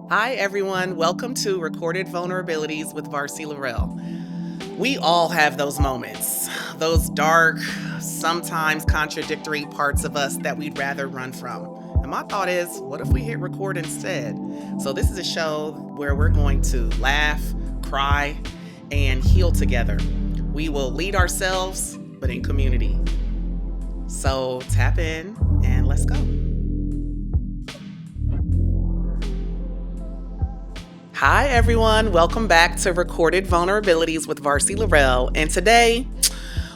Hi, everyone. Welcome to Recorded Vulnerabilities with Varsi Laurel. We all have those moments, those dark, sometimes contradictory parts of us that we'd rather run from. And my thought is, what if we hit record instead? So, this is a show where we're going to laugh, cry, and heal together. We will lead ourselves, but in community. So, tap in and let's go. Hi, everyone. Welcome back to Recorded Vulnerabilities with Varsi Laurel. And today,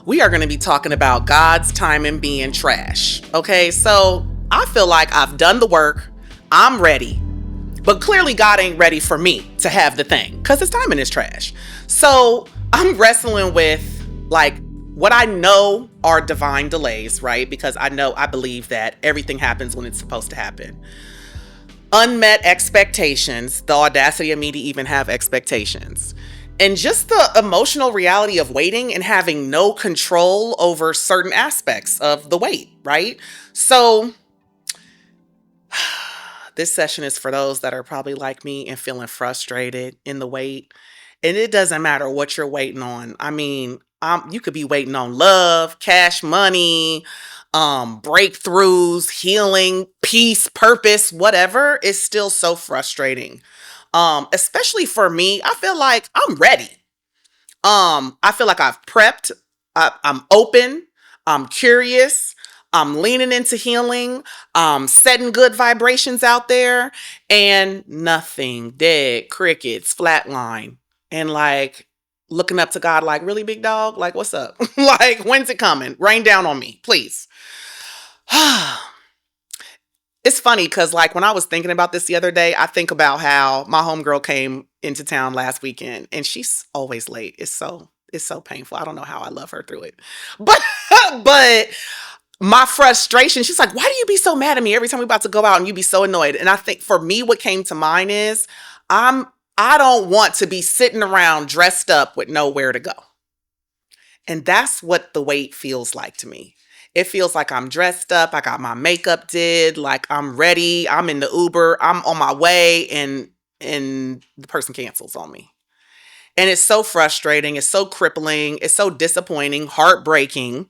we are going to be talking about God's timing being trash. Okay, so I feel like I've done the work, I'm ready, but clearly God ain't ready for me to have the thing because his timing is trash. So I'm wrestling with like what I know are divine delays, right? Because I believe that everything happens when it's supposed to happen. Unmet expectations, the audacity of me to even have expectations, and just the emotional reality of waiting and having no control over certain aspects of the wait, right? So, this session is for those that are probably like me and feeling frustrated in the wait. And it doesn't matter what you're waiting on. I mean, you could be waiting on love, cash money, breakthroughs, healing, peace, purpose, whatever. It's still so frustrating. Especially for me, I feel like I'm ready. I feel like I've prepped. I'm open. I'm curious. I'm leaning into healing. Setting good vibrations out there, and nothing, dead, crickets, flatline, and like looking up to God, like, really, big dog, like, what's up? Like, when's it coming? Rain down on me, please. It's funny because, like, when I was thinking about this the other day, I think about how my homegirl came into town last weekend, and she's always late. It's so painful. I don't know how I love her through it, but but my frustration. She's like, "Why do you be so mad at me every time we about to go out and you be so annoyed?" And I think for me, what came to mind is I don't want to be sitting around dressed up with nowhere to go. And that's what the wait feels like to me. It feels like I'm dressed up, I got my makeup did, like I'm ready, I'm in the Uber, I'm on my way, and the person cancels on me. And it's so frustrating, it's so crippling, it's so disappointing, heartbreaking,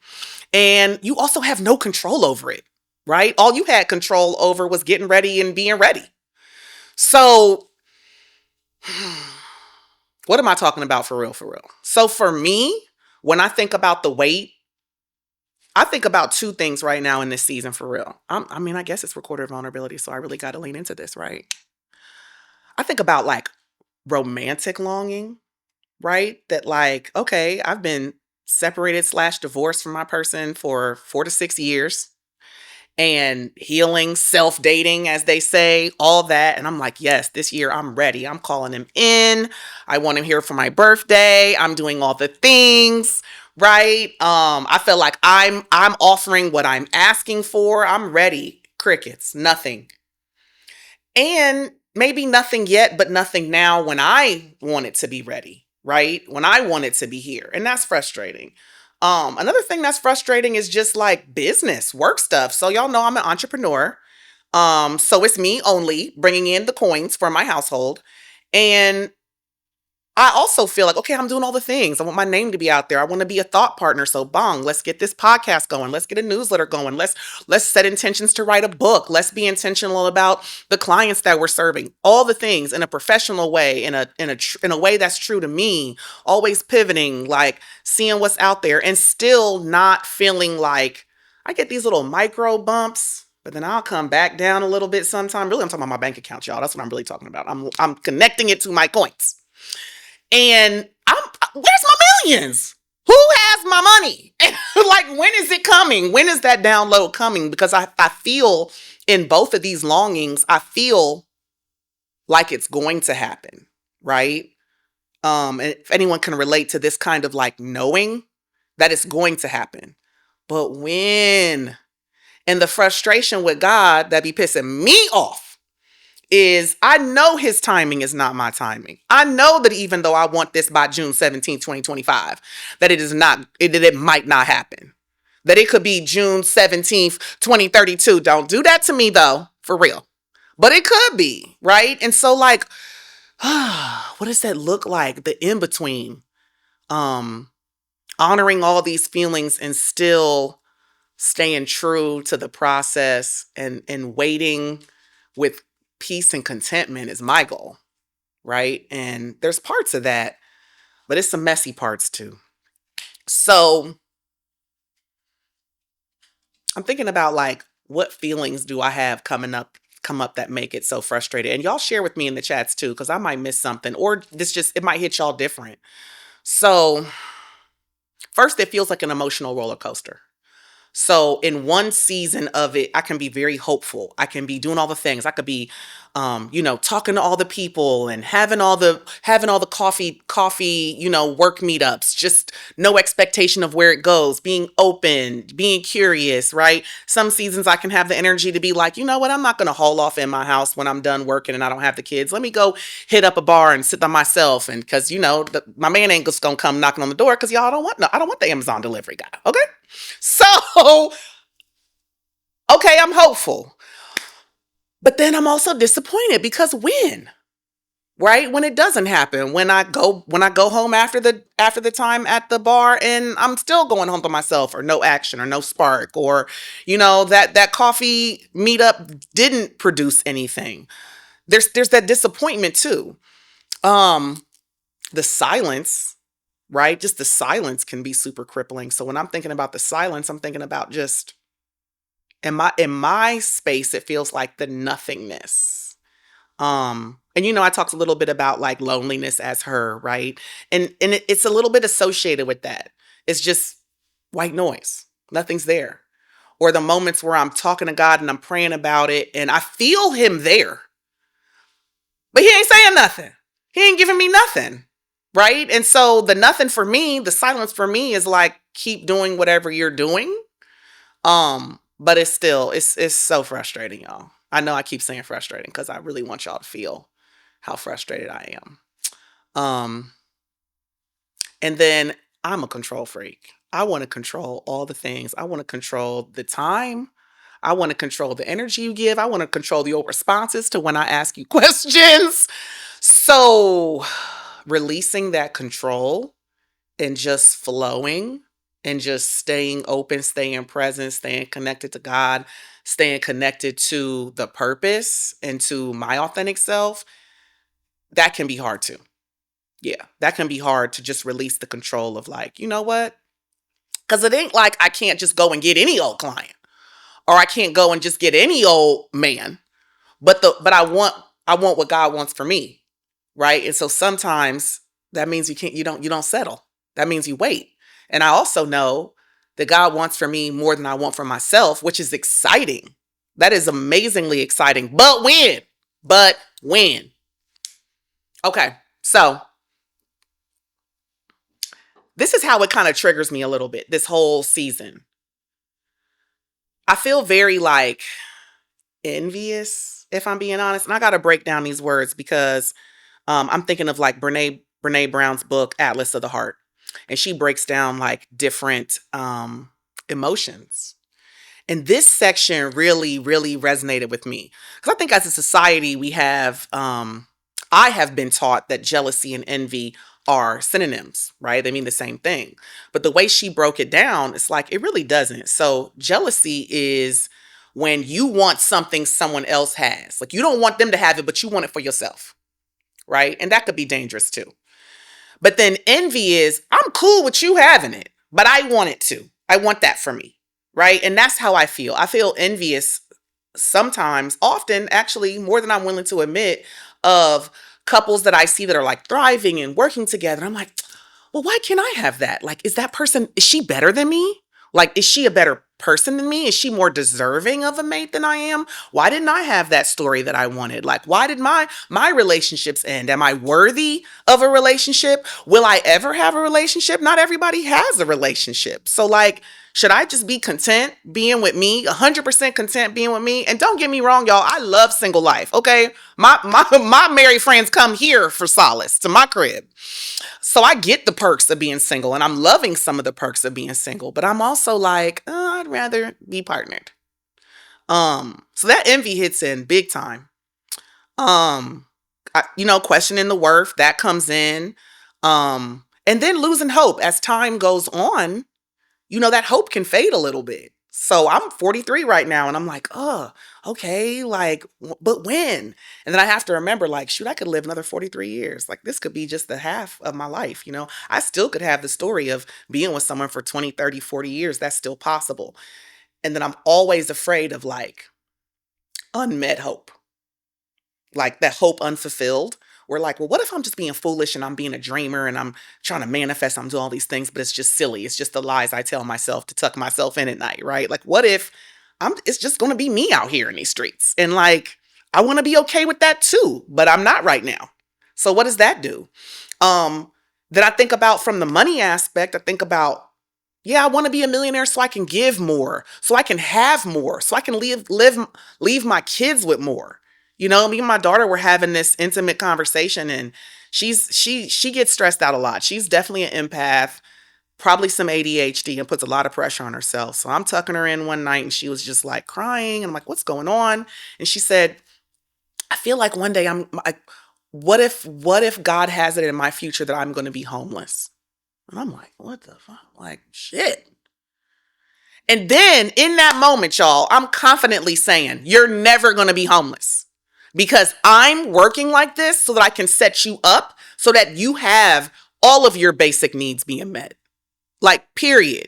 and you also have no control over it, right? All you had control over was getting ready and being ready. So, what am I talking about for real, for real? So for me, when I think about the wait, I think about two things right now in this season for real. I guess it's recorded vulnerability, so I really got to lean into this, right? I think about like romantic longing, right? That like, okay, I've been separated slash divorced from my person for 4 to 6 years and healing, self dating, as they say, all that. And I'm like, yes, this year I'm ready. I'm calling him in. I want him here for my birthday. I'm doing all the things, right? I feel like I'm offering what I'm asking for. I'm ready. Crickets, nothing. And maybe nothing yet, but nothing now when I want it to be ready, right? When I want it to be here. And that's frustrating. Another thing that's frustrating is just like business, work stuff. So y'all know I'm an entrepreneur. So it's me only bringing in the coins for my household. And I also feel like, okay, I'm doing all the things. I want my name to be out there. I want to be a thought partner. So bong, let's get this podcast going. Let's get a newsletter going. Let's set intentions to write a book. Let's be intentional about the clients that we're serving. All the things in a professional way, in a way that's true to me, always pivoting, like seeing what's out there and still not feeling like I get these little micro bumps. But then I'll come back down a little bit sometime. Really, I'm talking about my bank account, y'all. That's what I'm really talking about. I'm connecting it to my coins. And where's my millions? Who has my money? Like, when is it coming? When is that download coming? Because I feel in both of these longings, I feel like it's going to happen, right? And if anyone can relate to this kind of like knowing that it's going to happen. But when? And the frustration with God that be pissing me off is I know his timing is not my timing. I know that even though I want this by June 17th, 2025, that it might not happen. That it could be June 17th, 2032. Don't do that to me though, for real. but it could be, right? And so like, what does that look like? The in between, um, honoring all these feelings and still staying true to the process and waiting with peace and contentment is my goal, right? And there's parts of that, but it's some messy parts too. So I'm thinking about like what feelings do I have come up that make it so frustrated. And y'all share with me in the chats too, because I might miss something or this just it might hit y'all different. So first it feels like an emotional roller coaster. So in one season of it, I can be very hopeful. I can be doing all the things. I could be, talking to all the people and having all the coffee, work meetups. Just no expectation of where it goes. Being open, being curious. Right. Some seasons I can have the energy to be like, you know what? I'm not going to haul off in my house when I'm done working and I don't have the kids. Let me go hit up a bar and sit by myself. And because my man ain't just gonna come knocking on the door because y'all don't want no. I don't want the Amazon delivery guy. Okay. So, okay, I'm hopeful. But then I'm also disappointed because when? Right? When it doesn't happen, when I go home after the time at the bar and I'm still going home by myself or no action or no spark or that coffee meetup didn't produce anything. There's that disappointment too. Um the silence, right? Just the silence can be super crippling. So when I'm thinking about the silence, I'm thinking about just in my space, it feels like the nothingness. And I talked a little bit about like loneliness as her, right? And it's a little bit associated with that. It's just white noise. Nothing's there. Or the moments where I'm talking to God and I'm praying about it and I feel him there, but he ain't saying nothing. He ain't giving me nothing. Right? And so the nothing for me, the silence for me is like keep doing whatever you're doing. But it's so frustrating, y'all. I know I keep saying frustrating because I really want y'all to feel how frustrated I am. Um, and then I'm a control freak. I want to control all the things. I want to control the time. I want to control the energy you give. I want to control your responses to when I ask you questions. So releasing that control and just flowing and just staying open, staying present, staying connected to God, staying connected to the purpose and to my authentic self, that can be hard too. Yeah, that can be hard to just release the control of like, you know what? Because it ain't like I can't just go and get any old client or I can't go and just get any old man. But I want what God wants for me, right? And so sometimes that means you don't settle. That means you wait. And I also know that God wants for me more than I want for myself, which is exciting. That is amazingly exciting. But when? But when? Okay. So, this is how it kind of triggers me a little bit this whole season. I feel very like envious, if I'm being honest. And I got to break down these words because I'm thinking of like Brene Brown's book, Atlas of the Heart. And she breaks down like different emotions. And this section really, really resonated with me. Because I think as a society, I have been taught that jealousy and envy are synonyms, right? They mean the same thing. But the way she broke it down, it's like it really doesn't. So jealousy is when you want something someone else has. Like you don't want them to have it, but you want it for yourself, right? And that could be dangerous too. But then envy is, I'm cool with you having it, but I want it too. I want that for me, right? And that's how I feel. I feel envious sometimes, often, actually, more than I'm willing to admit, of couples that I see that are like thriving and working together. I'm like, well, why can't I have that? Like, is she better than me? Like, is she a better person than me? Is she more deserving of a mate than I am? Why didn't I have that story that I wanted? Like, why did my relationships end? Am I worthy of a relationship? Will I ever have a relationship? Not everybody has a relationship. So like, should I just be content being with me, 100% content being with me? And don't get me wrong, y'all, I love single life, okay? My married friends come here for solace to my crib. So I get the perks of being single and I'm loving some of the perks of being single, but I'm also like, I'd rather be partnered. So that envy hits in big time. Um, questioning the worth that comes in. And then losing hope as time goes on, that hope can fade a little bit. So I'm 43 right now and I'm like, oh, okay, like, but when? And then I have to remember, like, shoot, I could live another 43 years. Like, this could be just the half of my life. I still could have the story of being with someone for 20, 30, 40 years. That's still possible. And then I'm always afraid of like unmet hope, like that hope unfulfilled. We're like, well, what if I'm just being foolish and I'm being a dreamer and I'm trying to manifest, I'm doing all these things, but it's just silly. It's just the lies I tell myself to tuck myself in at night, right? Like, what if it's just going to be me out here in these streets? And like, I want to be okay with that too, but I'm not right now. So what does that do? Then I think about from the money aspect, I think about, yeah, I want to be a millionaire so I can give more, so I can have more, so I can leave my kids with more. Me and my daughter were having this intimate conversation, and she gets stressed out a lot. She's definitely an empath, probably some ADHD, and puts a lot of pressure on herself. So I'm tucking her in one night and she was just like crying. And I'm like, what's going on? And she said, I feel like one day I'm like, what if God has it in my future that I'm going to be homeless? And I'm like, what the fuck? Like, shit. And then in that moment, y'all, I'm confidently saying, you're never going to be homeless because I'm working like this so that I can set you up so that you have all of your basic needs being met. Like, period.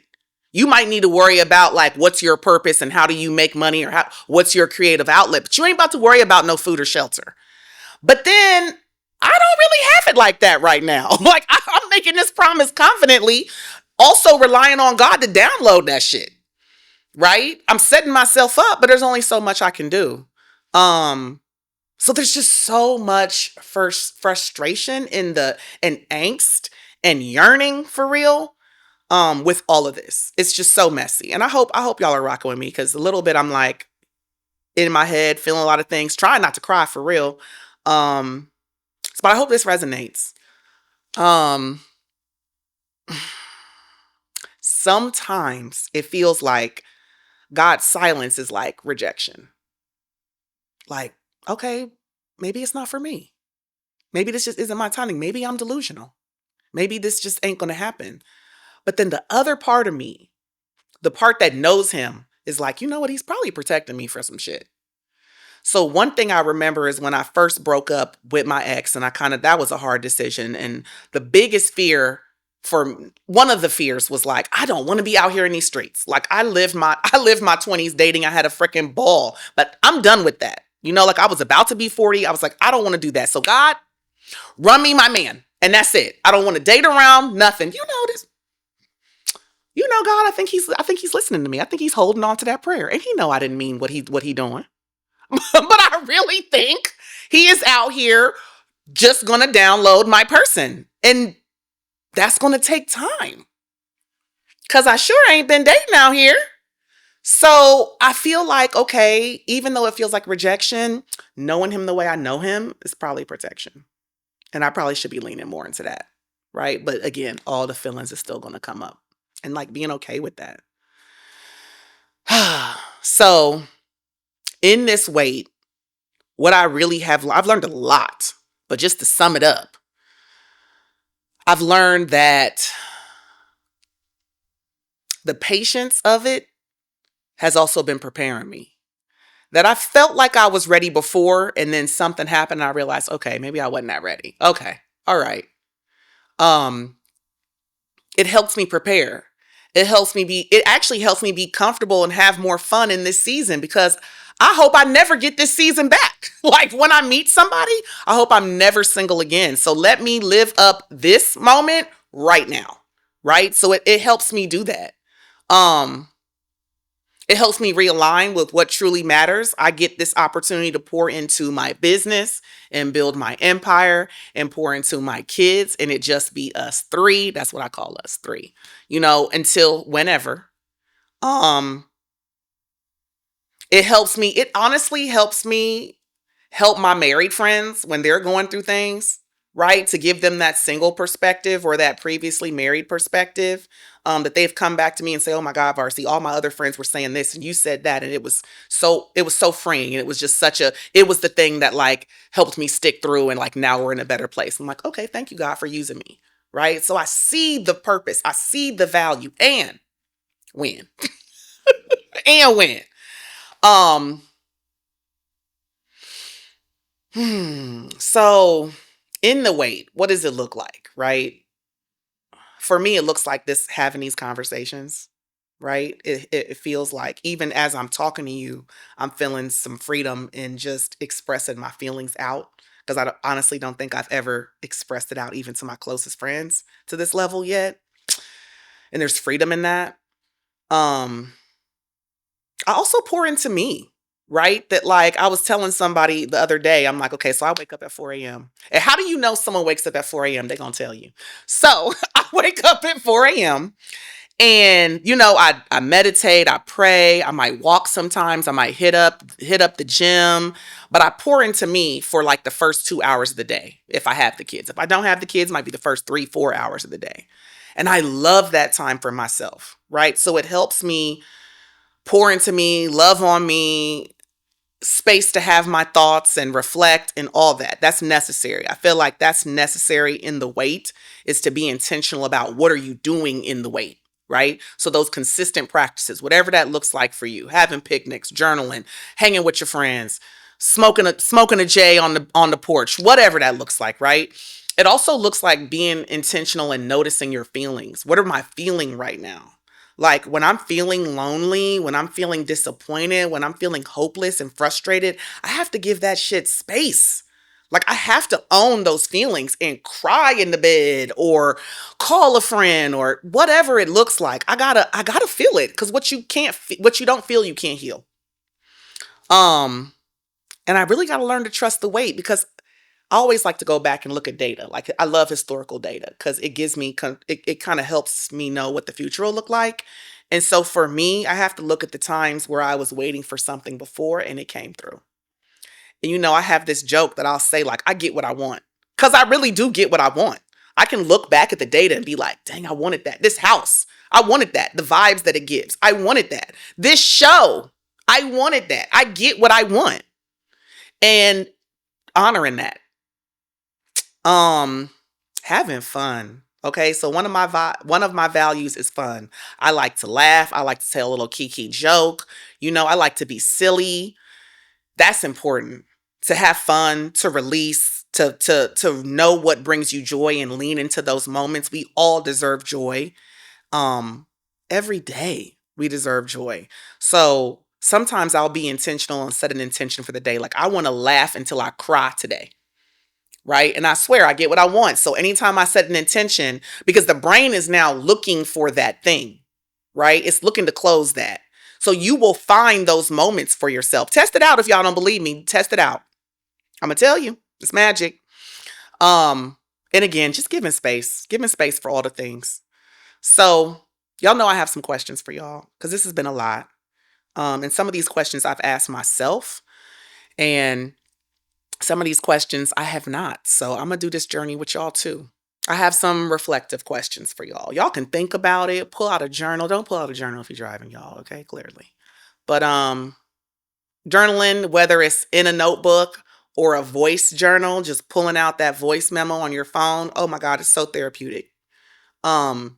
You might need to worry about like, what's your purpose and how do you make money or what's your creative outlet, but you ain't about to worry about no food or shelter. But then I don't really have it like that right now. Like, I'm making this promise confidently, also relying on God to download that shit. Right? I'm setting myself up, but there's only so much I can do. So there's just so much frustration and angst and yearning for real. With all of this, it's just so messy, and I hope y'all are rocking with me because a little bit I'm like in my head, feeling a lot of things, trying not to cry for real. But I hope this resonates. Um, Sometimes it feels like God's silence is like rejection. Like, okay, maybe it's not for me. Maybe this just isn't my timing. Maybe I'm delusional. Maybe this just ain't going to happen. But then the other part of me, the part that knows him, is like, you know what? He's probably protecting me for some shit. So one thing I remember is when I first broke up with my ex, and that was a hard decision. And the biggest fear one of the fears was like, I don't want to be out here in these streets. Like I lived my 20s dating. I had a freaking ball, but I'm done with that. Like I was about to be 40. I was like, I don't want to do that. So God, run me my man. And that's it. I don't want to date around, nothing. This. God, I think he's listening to me. I think he's holding on to that prayer. And he know I didn't mean what he doing. But I really think he is out here just going to download my person. And that's going to take time. Because I sure ain't been dating out here. So I feel like, okay, even though it feels like rejection, knowing him the way I know him is probably protection. And I probably should be leaning more into that. Right? But again, all the feelings are still going to come up. And like being okay with that. So in this wait, what I really have, I've learned a lot, but just to sum it up, I've learned that the patience of it has also been preparing me. That I felt like I was ready before, and then something happened and I realized, okay, maybe I wasn't that ready. Okay. All right. It helps me prepare. It actually helps me be comfortable and have more fun in this season because I hope I never get this season back. Like when I meet somebody, I hope I'm never single again. So let me live up this moment right now. Right? So it helps me do that. It helps me realign with what truly matters. I get this opportunity to pour into my business and build my empire and pour into my kids, and it just be us three. That's what I call us three, until whenever. It honestly helps me help my married friends when they're going through things. right? To give them that single perspective or that previously married perspective, that they've come back to me and say, "Oh my God, Varsity, all my other friends were saying this and you said that." And it was so freeing. And it was just it was the thing that like helped me stick through. And like, now we're in a better place. I'm like, okay, thank you, God, for using me. Right. So I see the purpose. I see the value and win and win. Um, so in the wait, what does it look like? Right. For me, it looks like this having these conversations, right? It feels like even as I'm talking to you, I'm feeling some freedom in just expressing my feelings out because honestly don't think I've ever expressed it out even to my closest friends to this level yet. And there's freedom in that. Um, I also pour into me, right? That like I was telling somebody the other day, I'm like, okay, so I wake up at 4 a.m. And how do you know someone wakes up at 4 a.m.? They're gonna tell you. So I wake up at 4 a.m. And I meditate, I pray, I might walk sometimes, I might hit up the gym, but I pour into me for like the first 2 hours of the day if I have the kids. If I don't have the kids, it might be the first 3-4 hours of the day. And I love that time for myself, right? So it helps me pour into me, love on me, space to have my thoughts and reflect and all that. That's necessary. I feel like that's necessary in the wait, is to be intentional about what are you doing in the wait, right? So those consistent practices, whatever that looks like for you, having picnics, journaling, hanging with your friends, smoking a J on the porch, whatever that looks like, right? It also looks like being intentional and noticing your feelings. What am I feeling right now? Like when I'm feeling lonely, when I'm feeling disappointed, when I'm feeling hopeless and frustrated, I have to give that shit space. Like I have to own those feelings and cry in the bed or call a friend or whatever it looks like. I gotta feel it because what you don't feel, you can't heal. Um, and I really gotta learn to trust the wait because I always like to go back and look at data. Like I love historical data because it gives me, it kind of helps me know what the future will look like. And so for me, I have to look at the times where I was waiting for something before and it came through. And I have this joke that I'll say, like, I get what I want. Because I really do get what I want. I can look back at the data and be like, dang, I wanted that. This house, I wanted that. The vibes that it gives, I wanted that. This show, I wanted that. I get what I want. And honoring that. Um, Having fun. Okay, so one of my values is fun. I like to laugh. I like to tell a little kiki joke. I like to be silly. That's important. To have fun, to release, to know what brings you joy and lean into those moments. We all deserve joy. Um, every day we deserve joy. So sometimes I'll be intentional and set an intention for the day. Like I want to laugh until I cry today. Right. And I swear I get what I want. So anytime I set an intention, because the brain is now looking for that thing, right? It's looking to close that. So you will find those moments for yourself. Test it out. If y'all don't believe me, test it out. I'm gonna tell you, it's magic. Um, and again, just giving space for all the things. So y'all know I have some questions for y'all because this has been a lot. And some of these questions I've asked myself, and some of these questions I have not. So I'm going to do this journey with y'all too. I have some reflective questions for y'all. Y'all can think about it, pull out a journal. Don't pull out a journal if you're driving, y'all, okay? Clearly. But journaling, whether it's in a notebook or a voice journal, just pulling out that voice memo on your phone. Oh my God, it's so therapeutic. Um,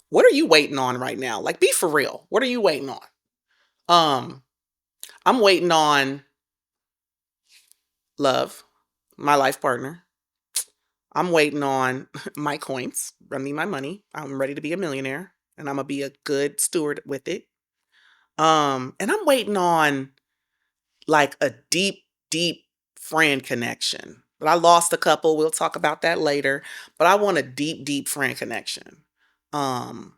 what are you waiting on right now? Like be for real. What are you waiting on? Um, I'm waiting on love, my life partner. I'm waiting on my coins. Run me my money. I'm ready to be a millionaire and I'm gonna be a good steward with it. And I'm waiting on like a deep, deep friend connection. But I lost a couple. We'll talk about that later. But I want a deep, deep friend connection. Um,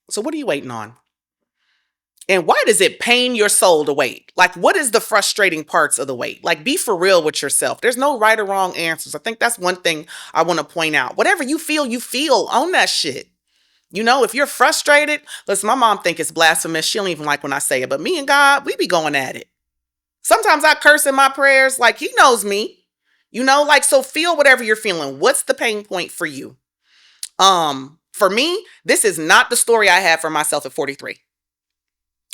so what are you waiting on? And why does it pain your soul to wait? Like, what is the frustrating parts of the wait? Like, be for real with yourself. There's no right or wrong answers. I think that's one thing I want to point out. Whatever you feel, you feel. Own that shit. If you're frustrated, listen, my mom think it's blasphemous. She don't even like when I say it. But me and God, we be going at it. Sometimes I curse in my prayers like he knows me. You know, like, so feel whatever you're feeling. What's the pain point for you? For me, this is not the story I had for myself at 43.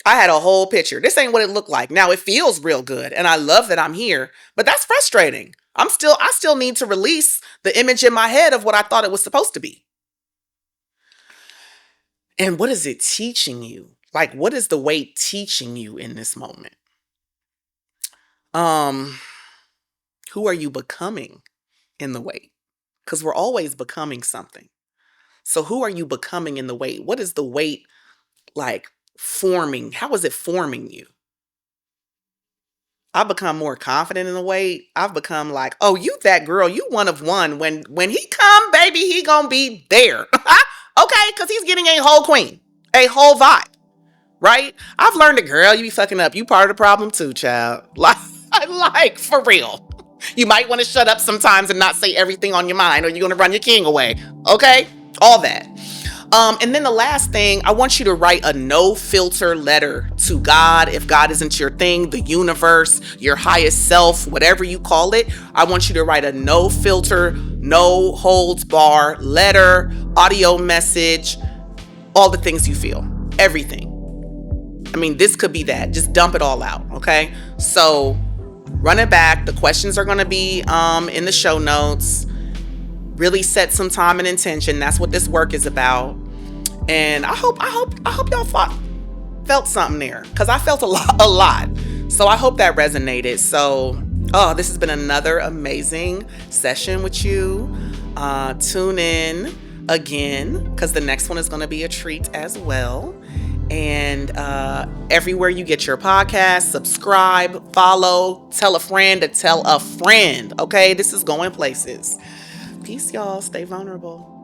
I had a whole picture. This ain't what it looked like. Now it feels real good and I love that I'm here, but that's frustrating. I still need to release the image in my head of what I thought it was supposed to be. And what is it teaching you? Like, what is the weight teaching you in this moment? Um, who are you becoming in the weight? Because we're always becoming something. So who are you becoming in the weight? What is the weight like forming? How is it forming you? I've become more confident in the weight. I've become like, oh, you that girl, you one of one. When he come, baby, he gonna be there. Okay, because he's getting a whole queen, a whole vibe, right? I've learned that, girl, you be fucking up. You part of the problem too, child. Like for real. You might want to shut up sometimes and not say everything on your mind, or you're gonna run your king away. Okay, all that. And then the last thing, I want you to write a no filter letter to God. If God isn't your thing, the universe, your highest self, whatever you call it, I want you to write a no filter, no holds bar letter, audio message, all the things you feel, everything. I mean, this could be that. Just dump it all out. Okay. So run it back. The questions are going to be in the show notes. Really set some time and intention. That's what this work is about. And I hope y'all felt something there, because I felt a lot. So I hope that resonated. So, this has been another amazing session with you. Tune in again, because the next one is going to be a treat as well. And everywhere you get your podcast, subscribe, follow, tell a friend to tell a friend. Okay, this is going places. Peace, y'all. Stay vulnerable.